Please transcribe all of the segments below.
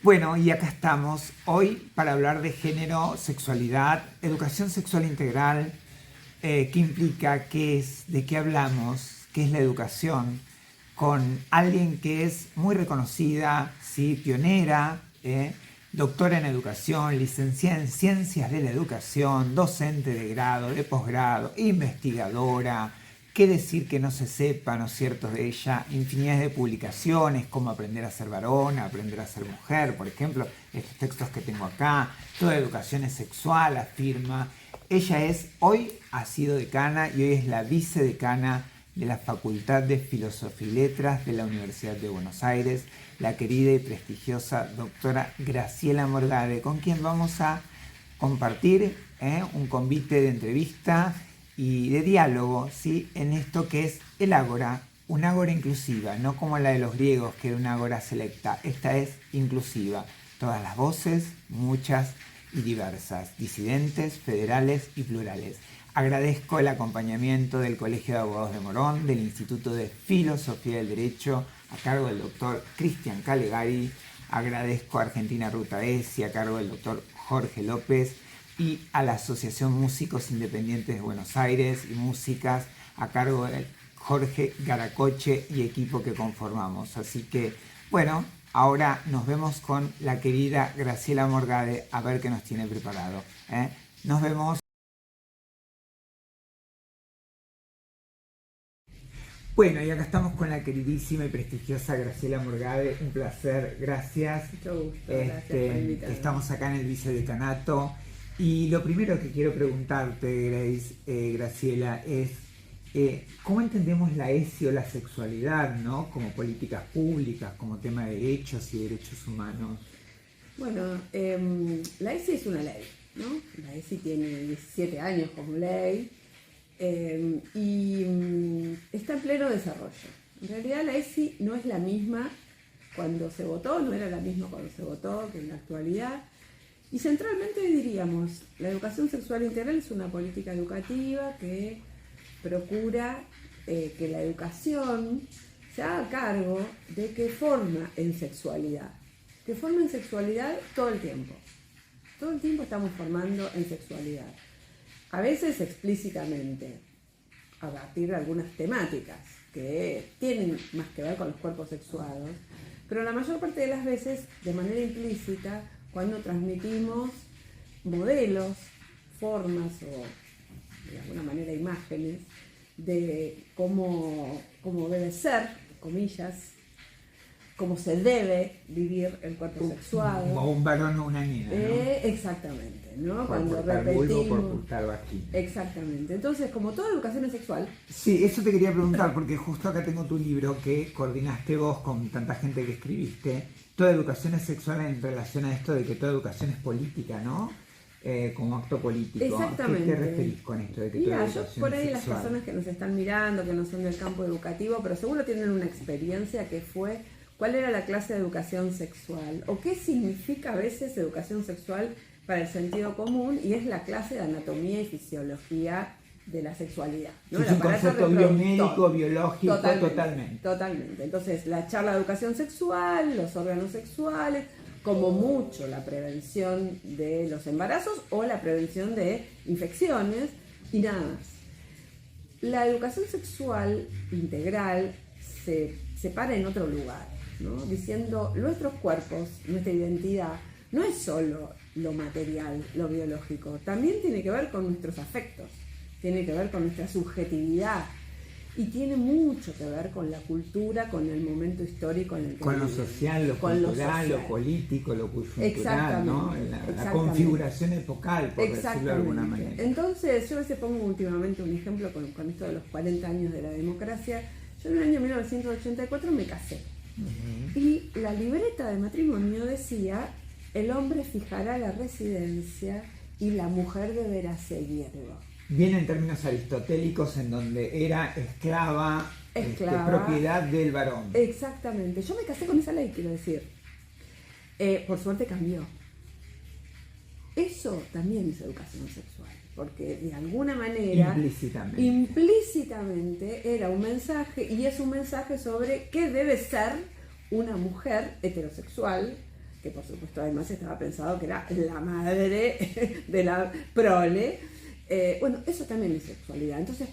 Bueno, y acá estamos hoy para hablar de género, sexualidad, educación sexual integral, qué implica, qué es, de qué hablamos, qué es la educación, con alguien que es muy reconocida, ¿sí? Pionera, doctora en educación, licenciada en ciencias de la educación, docente de grado, de posgrado, investigadora. ¿Qué decir que no se sepa, no es cierto, de ella? Infinidad de publicaciones, como aprender a ser varón, aprender a ser mujer, por ejemplo, estos textos que tengo acá. Toda educación es sexual, afirma. Ella hoy ha sido decana y hoy es la vicedecana de la Facultad de Filosofía y Letras de la Universidad de Buenos Aires, la querida y prestigiosa doctora Graciela Morgade, con quien vamos a compartir un convite de entrevista y de diálogo, ¿sí? En esto que es el ágora, una ágora inclusiva, no como la de los griegos, que era una ágora selecta. Esta es inclusiva. Todas las voces, muchas y diversas, disidentes, federales y plurales. Agradezco el acompañamiento del Colegio de Abogados de Morón, del Instituto de Filosofía del Derecho, a cargo del doctor Cristian Calegari. Agradezco a Argentina Ruta ESI, a cargo del doctor Jorge López, y a la Asociación Músicos Independientes de Buenos Aires y Músicas, a cargo de Jorge Garacoche y equipo que conformamos. Así que, bueno, ahora nos vemos con la querida Graciela Morgade, a ver qué nos tiene preparado. Nos vemos. Bueno, y acá estamos con la queridísima y prestigiosa Graciela Morgade. Un placer, gracias. Mucho gusto, gracias por invitarme. Estamos acá en el vicedecanato. Y lo primero que quiero preguntarte, Graciela, es ¿cómo entendemos la ESI o la sexualidad, ¿no? Como políticas públicas, como tema de derechos y derechos humanos? Bueno, la ESI es una ley, ¿no? La ESI tiene 17 años como ley y está en pleno desarrollo. En realidad la ESI no es la misma cuando se votó, no era la misma cuando se votó que en la actualidad. Y centralmente diríamos, la educación sexual integral es una política educativa que procura que la educación se haga cargo de que forma en sexualidad. Que forma en sexualidad todo el tiempo. Todo el tiempo estamos formando en sexualidad. A veces explícitamente, a partir de algunas temáticas que tienen más que ver con los cuerpos sexuados, pero la mayor parte de las veces de manera implícita, cuando transmitimos modelos, formas o de alguna manera imágenes de cómo debe ser, comillas, cómo se debe vivir el cuerpo sexual. Como un varón o una niña, ¿no? Exactamente, ¿no? Por Cuando ocultar repetimos. vulva, por ocultar vagina. Exactamente. Entonces, como toda educación es sexual. Sí, eso te quería preguntar, porque justo acá tengo tu libro que coordinaste vos con tanta gente que escribiste. Toda educación es sexual en relación a esto de que toda educación es política, ¿no? Como acto político. Exactamente. ¿Qué te referís con esto de que toda educación yo por ahí es las sexual? personas que nos están mirando, que no son del campo educativo, pero seguro tienen una experiencia que fue cuál era la clase de educación sexual o qué significa a veces educación sexual para el sentido común, y es la clase de anatomía y fisiología de la sexualidad, ¿no? Es un concepto biomédico, biológico, totalmente. Totalmente. Entonces, la charla de educación sexual, los órganos sexuales, como mucho la prevención de los embarazos o la prevención de infecciones y nada más. La educación sexual integral se para en otro lugar, ¿no? Diciendo, nuestros cuerpos, nuestra identidad, no es solo lo material, lo biológico, también tiene que ver con nuestros afectos, tiene que ver con nuestra subjetividad y tiene mucho que ver con la cultura, con el momento histórico en el que con lo vivimos. social, lo cultural, lo político, lo cultural, ¿no? La configuración epocal, por decirlo de alguna manera. Entonces, yo a veces pongo últimamente un ejemplo con esto de los 40 años de la democracia. Yo en el año 1984 me casé. Y la libreta de matrimonio decía: el hombre fijará la residencia y la mujer deberá seguirlo. Viene en términos aristotélicos, en donde era esclava, propiedad del varón. Exactamente. Yo me casé con esa ley, quiero decir. Por suerte cambió. Eso también es educación sexual, porque de alguna manera, implícitamente era un mensaje, y es un mensaje sobre qué debe ser una mujer heterosexual, que por supuesto además estaba pensado que era la madre de la prole. Bueno, eso también es sexualidad. Entonces,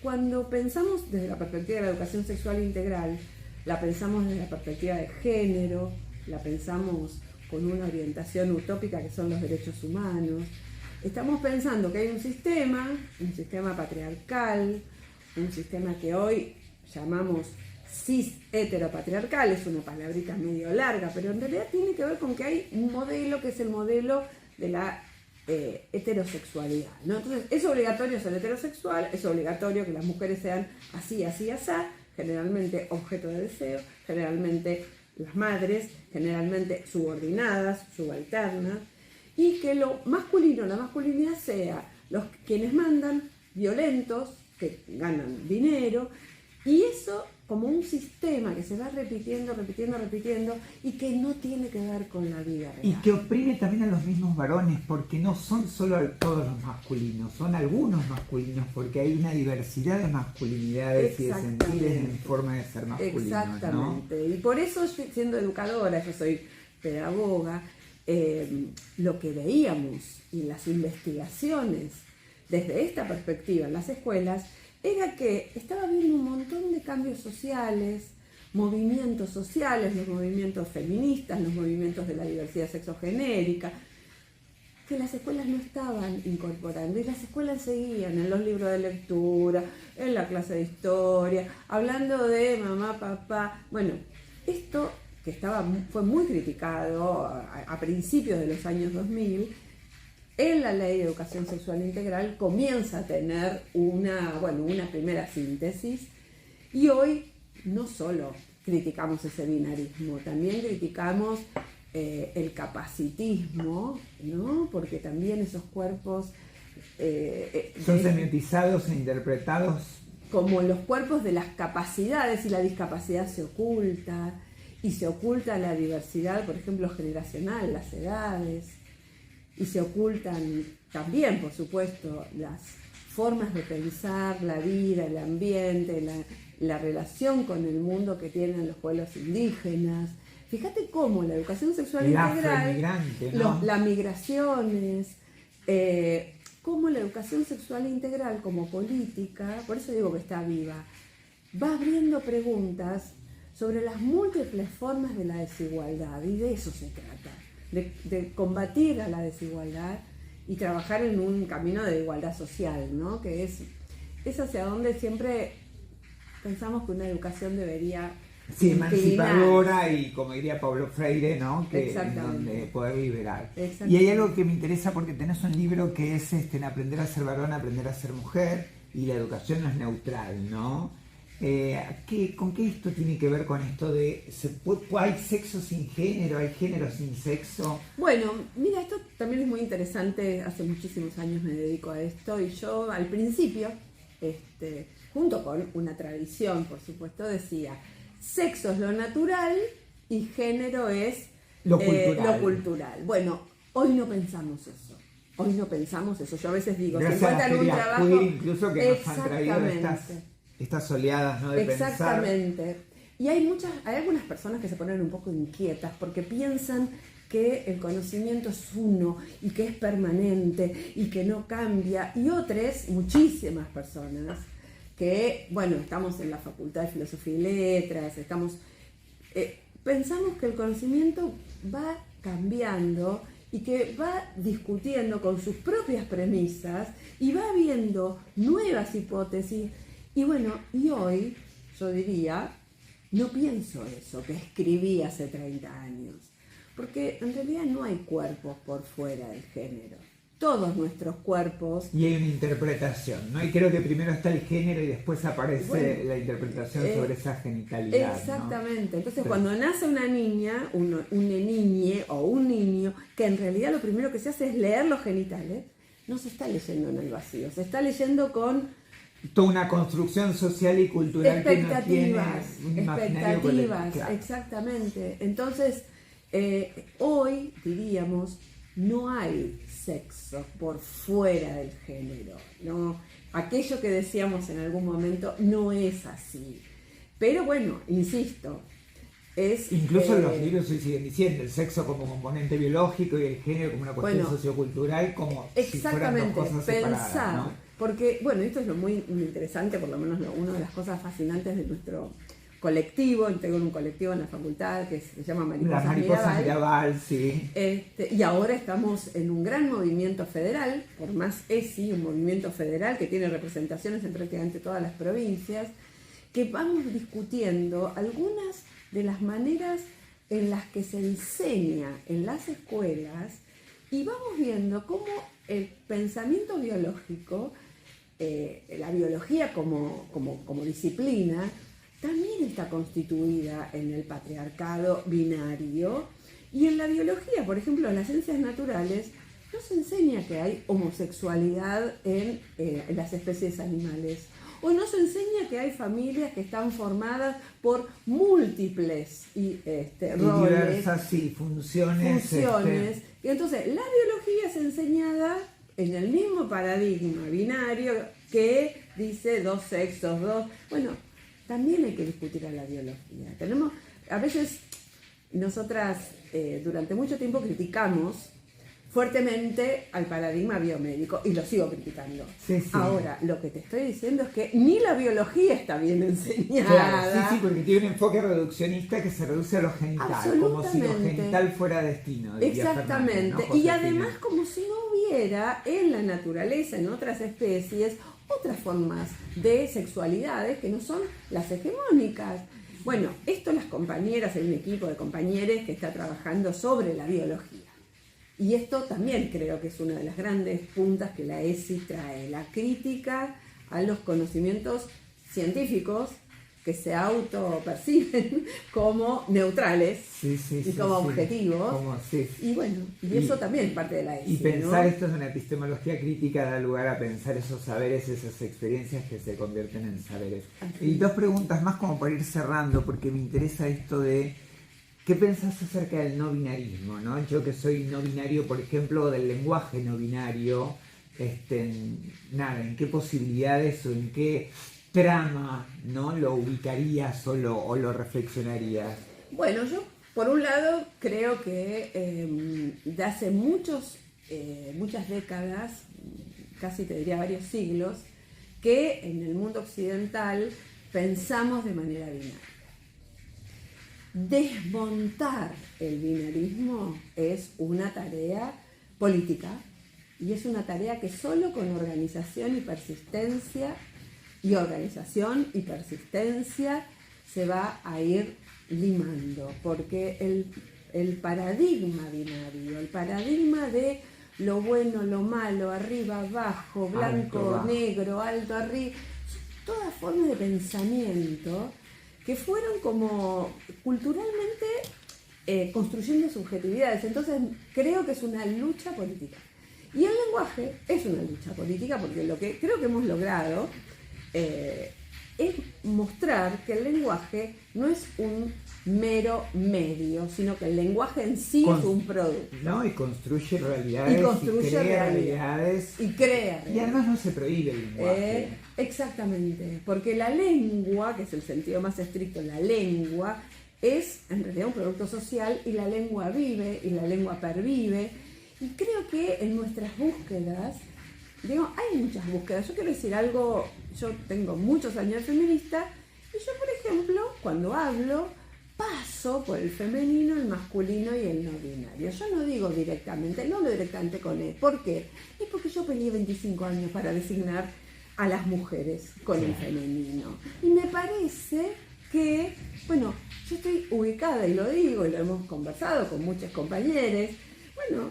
cuando pensamos desde la perspectiva de la educación sexual integral, la pensamos desde la perspectiva de género, la pensamos con una orientación utópica que son los derechos humanos. Estamos pensando que hay un sistema patriarcal, un sistema que hoy llamamos cis heteropatriarcal, es una palabrita medio larga, pero en realidad tiene que ver con que hay un modelo que es el modelo de la heterosexualidad, ¿no? Entonces, es obligatorio ser heterosexual, es obligatorio que las mujeres sean así, así, así, generalmente objeto de deseo, generalmente las madres, generalmente subordinadas, subalternas, y que lo masculino, la masculinidad sea quienes mandan, violentos, que ganan dinero, y eso como un sistema que se va repitiendo y que no tiene que ver con la vida real. Y que oprime también a los mismos varones, porque no son solo todos los masculinos, son algunos masculinos, porque hay una diversidad de masculinidades y de sentires en forma de ser masculinos. Exactamente, ¿no? Y por eso, siendo educadora, yo soy pedagoga, lo que veíamos y las investigaciones desde esta perspectiva en las escuelas era que estaba habiendo un montón de cambios sociales, movimientos sociales, los movimientos feministas, los movimientos de la diversidad sexogenérica, que las escuelas no estaban incorporando, y las escuelas seguían en los libros de lectura, en la clase de historia, hablando de mamá, papá. Bueno, esto que fue muy criticado a principios de los años 2000, en la Ley de Educación Sexual Integral comienza a tener una primera síntesis, y hoy no solo criticamos ese binarismo, también criticamos el capacitismo, ¿no? Porque también esos cuerpos son semiotizados e interpretados como los cuerpos de las capacidades, y la discapacidad se oculta, y se oculta la diversidad, por ejemplo, generacional, las edades. Y se ocultan también, por supuesto, las formas de pensar la vida, el ambiente, la relación con el mundo que tienen los pueblos indígenas. Fíjate cómo la educación sexual integral, ¿no? Las migraciones, cómo la educación sexual integral como política, por eso digo que está viva, va abriendo preguntas sobre las múltiples formas de la desigualdad, y de eso se trata. De combatir a la desigualdad y trabajar en un camino de igualdad social, ¿no? Que es hacia donde siempre pensamos que una educación debería emancipadora, y como diría Paulo Freire, ¿no? Que es donde poder liberar. Y hay algo que me interesa, porque tenés un libro que es en Aprender a ser varón, aprender a ser mujer, y la educación no es neutral, ¿no? ¿Con qué esto tiene que ver con esto de hay sexo sin género, hay género sin sexo? Bueno, mira, esto también es muy interesante. Hace muchísimos años me dedico a esto, y yo al principio, junto con una tradición, por supuesto, decía: sexo es lo natural y género es lo cultural. Bueno, hoy no pensamos eso. Yo a veces digo, gracias si encuentran un trabajo, incluso que nos han traído estas oleadas, ¿no? De exactamente. Pensar. Y hay algunas personas que se ponen un poco inquietas porque piensan que el conocimiento es uno y que es permanente y que no cambia, y otras, muchísimas personas que, bueno, estamos en la Facultad de Filosofía y Letras, pensamos que el conocimiento va cambiando y que va discutiendo con sus propias premisas y va viendo nuevas hipótesis. Y bueno, y hoy yo diría, no pienso eso que escribí hace 30 años, porque en realidad no hay cuerpos por fuera del género. Todos nuestros cuerpos... Y hay una interpretación, ¿no? Y creo que primero está el género y después aparece la interpretación sobre esa genitalidad. Exactamente. ¿No? Entonces, cuando nace una niña, una niñe o un niño, que en realidad lo primero que se hace es leer los genitales, no se está leyendo en el vacío, se está leyendo con... toda una construcción social y cultural que no tiene un imaginario colectivo. Claro. Exactamente. Entonces, hoy diríamos, no hay sexo por fuera del género, ¿no? Aquello que decíamos en algún momento no es así. Pero bueno, insisto, es... Incluso los libros hoy siguen diciendo el sexo como componente biológico y el género como una cuestión sociocultural, como si fueran dos cosas separadas, ¿no? Porque, bueno, esto es lo muy interesante, por lo menos una de las cosas fascinantes de nuestro colectivo. Tengo un colectivo en la facultad que se llama Mariposas Mirabal, sí. Y ahora estamos en un gran movimiento federal, por más ESI, un movimiento federal que tiene representaciones en prácticamente todas las provincias, que vamos discutiendo algunas de las maneras en las que se enseña en las escuelas y vamos viendo cómo el pensamiento biológico, la biología como disciplina, también está constituida en el patriarcado binario, y en la biología, por ejemplo, en las ciencias naturales, no se enseña que hay homosexualidad en las especies animales, o no se enseña que hay familias que están formadas por múltiples roles, diversas funciones. Y entonces la biología es enseñada en el mismo paradigma binario que dice dos sexos, bueno, también hay que discutir a la biología. A veces nosotras durante mucho tiempo criticamos fuertemente al paradigma biomédico y lo sigo criticando. Sí. Ahora, lo que te estoy diciendo es que ni la biología está bien enseñada. Claro, sí, porque tiene un enfoque reduccionista que se reduce a lo genital, como si lo genital fuera destino. Exactamente, Fernández, ¿no? y además como si no hubiera en la naturaleza, en otras especies, otras formas de sexualidades que no son las hegemónicas. Bueno, esto las compañeras, hay un equipo de compañeros que está trabajando sobre la biología. Y esto también creo que es una de las grandes puntas que la ESI trae, la crítica a los conocimientos científicos que se autoperciben como neutrales y como objetivos. Y bueno, y eso también es parte de la ESI. Y pensar, ¿no? Esto es una epistemología crítica, da lugar a pensar esos saberes, esas experiencias que se convierten en saberes. Y dos preguntas más como para ir cerrando, porque me interesa esto de ¿qué pensás acerca del no binarismo, ¿no? Yo que soy no binario, por ejemplo, del lenguaje no binario, ¿en qué posibilidades o en qué trama, ¿no? lo ubicarías o lo reflexionarías? Bueno, yo por un lado creo que de hace muchas décadas, casi te diría varios siglos, que en el mundo occidental pensamos de manera binaria. Desmontar el binarismo es una tarea política y es una tarea que solo con organización y persistencia se va a ir limando, porque el paradigma binario, el paradigma de lo bueno, lo malo, arriba, abajo, blanco, negro, alto, arriba, son todas formas de pensamiento que fueron como culturalmente construyendo subjetividades. Entonces creo que es una lucha política. Y el lenguaje es una lucha política porque lo que creo que hemos logrado es mostrar que el lenguaje no es un mero medio, sino que el lenguaje en sí es un producto. No, y construye realidades, y crea realidades. Y además no se prohíbe el lenguaje. Exactamente, porque la lengua, que es el sentido más estricto, la lengua es en realidad un producto social y la lengua vive y la lengua pervive. Y creo que en nuestras búsquedas, hay muchas búsquedas. Yo quiero decir algo, yo tengo muchos años de feminista y yo, por ejemplo, cuando hablo, paso por el femenino, el masculino y el no binario. Yo no digo directamente, no hablo directamente con él. ¿Por qué? Es porque yo peleé 25 años para designar a las mujeres con el femenino. Y me parece que, bueno, yo estoy ubicada, y lo digo, y lo hemos conversado con muchas compañeras, bueno,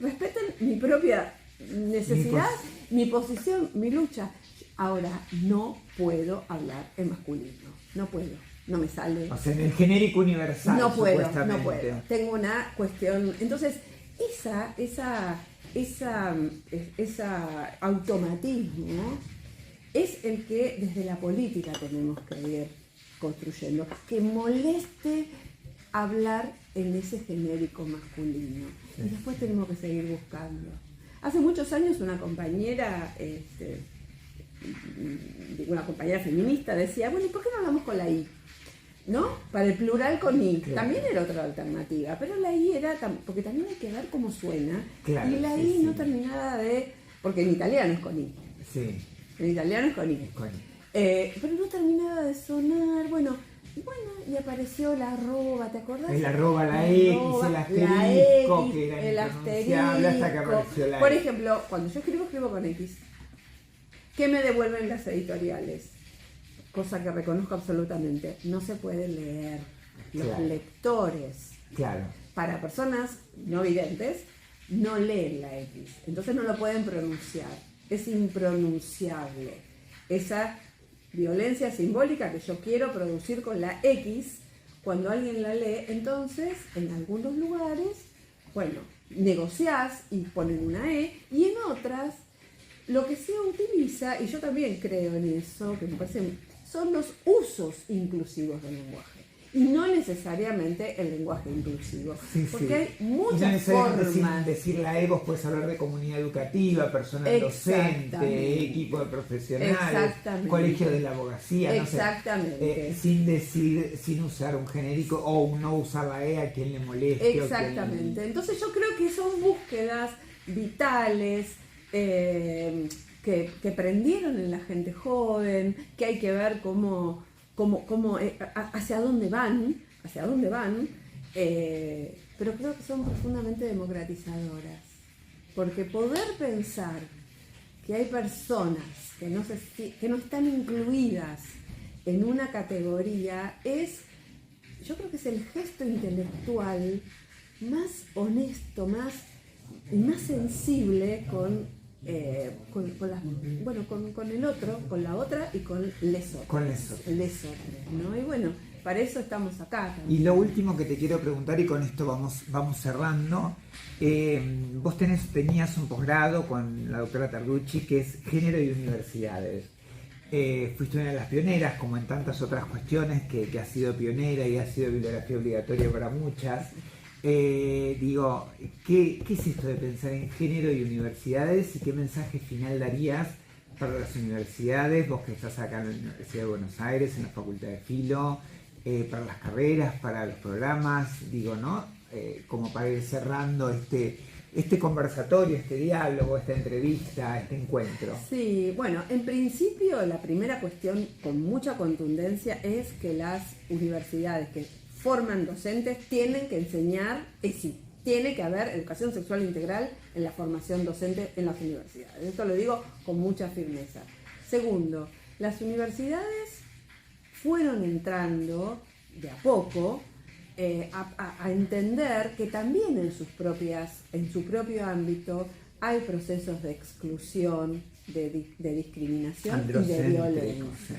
respeten mi propia necesidad, mi posición, mi lucha. Ahora, no puedo hablar en masculino, no puedo, no me sale. O sea, en el genérico universal, no puedo. Tengo una cuestión. Entonces, esa automatismo es el que desde la política tenemos que ir construyendo, que moleste hablar en ese genérico masculino. Y después tenemos que seguir buscando. Hace muchos años una compañera feminista decía, bueno, ¿y por qué no hablamos con la I? ¿no? Para el plural con I. Claro. También era otra alternativa, pero la I era, porque también hay que ver cómo suena. Claro, y la sí, I sí. no terminaba de, porque en italiano es con I. Sí, En italiano es con I. con- Pero no terminaba de sonar, bueno, y apareció la arroba, ¿te acordás? el arroba, la X, el asterisco, que era el impronunciable hasta que apareció la Por E. ejemplo, cuando yo escribo con X. ¿Qué me devuelven las editoriales? Cosa que reconozco absolutamente. No se puede leer. Los Claro. lectores, Claro, para personas no videntes, no leen la X. Entonces no lo pueden pronunciar. Es impronunciable. Esa violencia simbólica que yo quiero producir con la X, cuando alguien la lee, entonces en algunos lugares, bueno, negociás y ponen una E, y en otras lo que se utiliza, y yo también creo en eso, que me parece, son los usos inclusivos del lenguaje. Y no necesariamente el lenguaje inclusivo. sí, Porque sí. hay Y no muchas necesariamente formas. decir la E, vos puedes hablar de comunidad educativa, personal docente, Exactamente. equipo de profesionales, Exactamente. colegio de la abogacía, no sé. Exactamente. Sin decir, sin usar un genérico o no usar la E a quien le moleste. Exactamente. Entonces yo creo que son búsquedas vitales que prendieron en la gente joven, que hay que ver cómo hacia dónde van, pero creo que son profundamente democratizadoras. Porque poder pensar que hay personas que no están incluidas en una categoría yo creo que es el gesto intelectual más honesto, más sensible con el otro, con la otra y con les otros. Con les otros. ¿No? Y bueno, para eso estamos acá también. Y lo último que te quiero preguntar, y con esto vamos cerrando, vos tenías un posgrado con la doctora Tarducci que es Género y Universidades. Fuiste una de las pioneras, como en tantas otras cuestiones, que has sido pionera y ha sido bibliografía obligatoria para muchas. Digo, ¿qué es esto de pensar en género y universidades y qué mensaje final darías para las universidades, vos que estás acá en la Universidad de Buenos Aires, en la Facultad de Filo, para las carreras, para los programas, digo, ¿no? Como para ir cerrando este conversatorio, este diálogo, esta entrevista, este encuentro. Sí, bueno, en principio la primera cuestión con mucha contundencia es que las universidades que forman docentes tienen que enseñar ESI. Tiene que haber educación sexual integral en la formación docente en las universidades. Esto lo digo con mucha firmeza. Segundo, las universidades fueron entrando de a poco a entender que también en su propio ámbito hay procesos de exclusión, de discriminación y de violencia.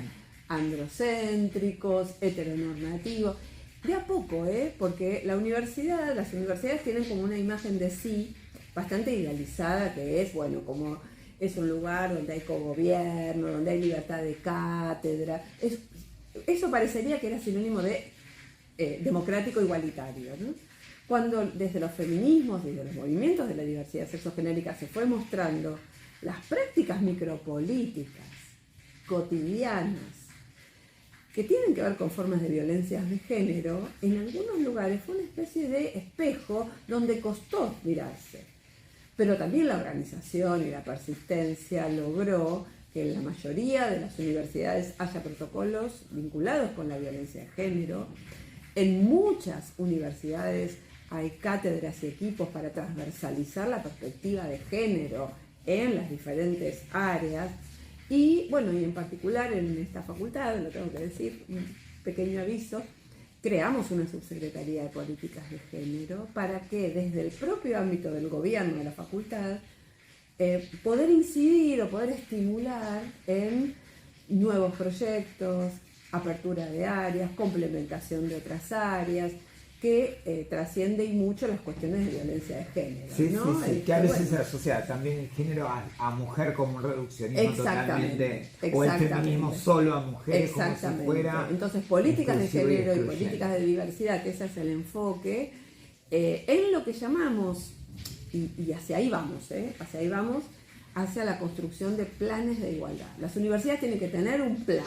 Androcéntricos, heteronormativos. De a poco, porque las universidades tienen como una imagen de sí bastante idealizada, que es, bueno, como es un lugar donde hay cogobierno, donde hay libertad de cátedra. Eso parecería que era sinónimo de democrático igualitario, ¿no? Cuando desde los feminismos, desde los movimientos de la diversidad sexogenérica se fue mostrando las prácticas micropolíticas cotidianas que tienen que ver con formas de violencias de género, en algunos lugares fue una especie de espejo donde costó mirarse. Pero también la organización y la persistencia logró que en la mayoría de las universidades haya protocolos vinculados con la violencia de género. En muchas universidades hay cátedras y equipos para transversalizar la perspectiva de género en las diferentes áreas. Y bueno, y en particular en esta facultad, lo tengo que decir, un pequeño aviso, creamos una subsecretaría de políticas de género para que desde el propio ámbito del gobierno de la facultad poder incidir o poder estimular en nuevos proyectos, apertura de áreas, complementación de otras áreas, que trasciende y mucho las cuestiones de violencia de género. Sí, ¿no? sí, que a veces se asocia también el género a mujer como un reduccionismo totalmente, o el feminismo solo a mujeres como si fuera... Entonces, políticas de género y excluyente. políticas de diversidad, que ese es el enfoque, en lo que llamamos, y hacia ahí vamos, hacia la construcción de planes de igualdad. Las universidades tienen que tener un plan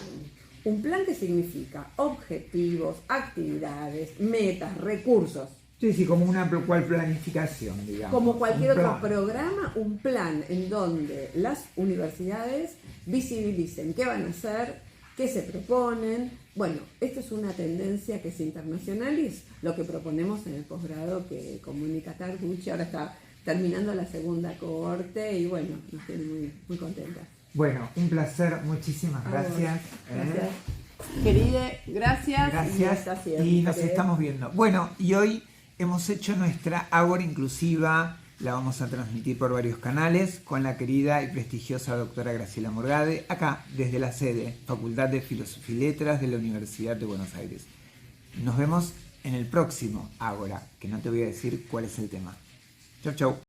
Un plan que significa objetivos, actividades, metas, recursos. Sí, sí, como una cual planificación, digamos. Como cualquier Un otro plan. programa, un plan en donde las universidades visibilicen qué van a hacer, qué se proponen. Bueno, esta es una tendencia que es internacional y es lo que proponemos en el posgrado que comunica Targuchi. Ahora está terminando la segunda cohorte y bueno, nos tiene muy, muy contentas. Bueno, un placer, muchísimas gracias. Gracias. Querida, gracias. Gracias y nos estamos viendo. Bueno, y hoy hemos hecho nuestra Ágora Inclusiva, la vamos a transmitir por varios canales con la querida y prestigiosa doctora Graciela Morgade, acá desde la sede, Facultad de Filosofía y Letras de la Universidad de Buenos Aires. Nos vemos en el próximo Ágora, que no te voy a decir cuál es el tema. Chau, chau.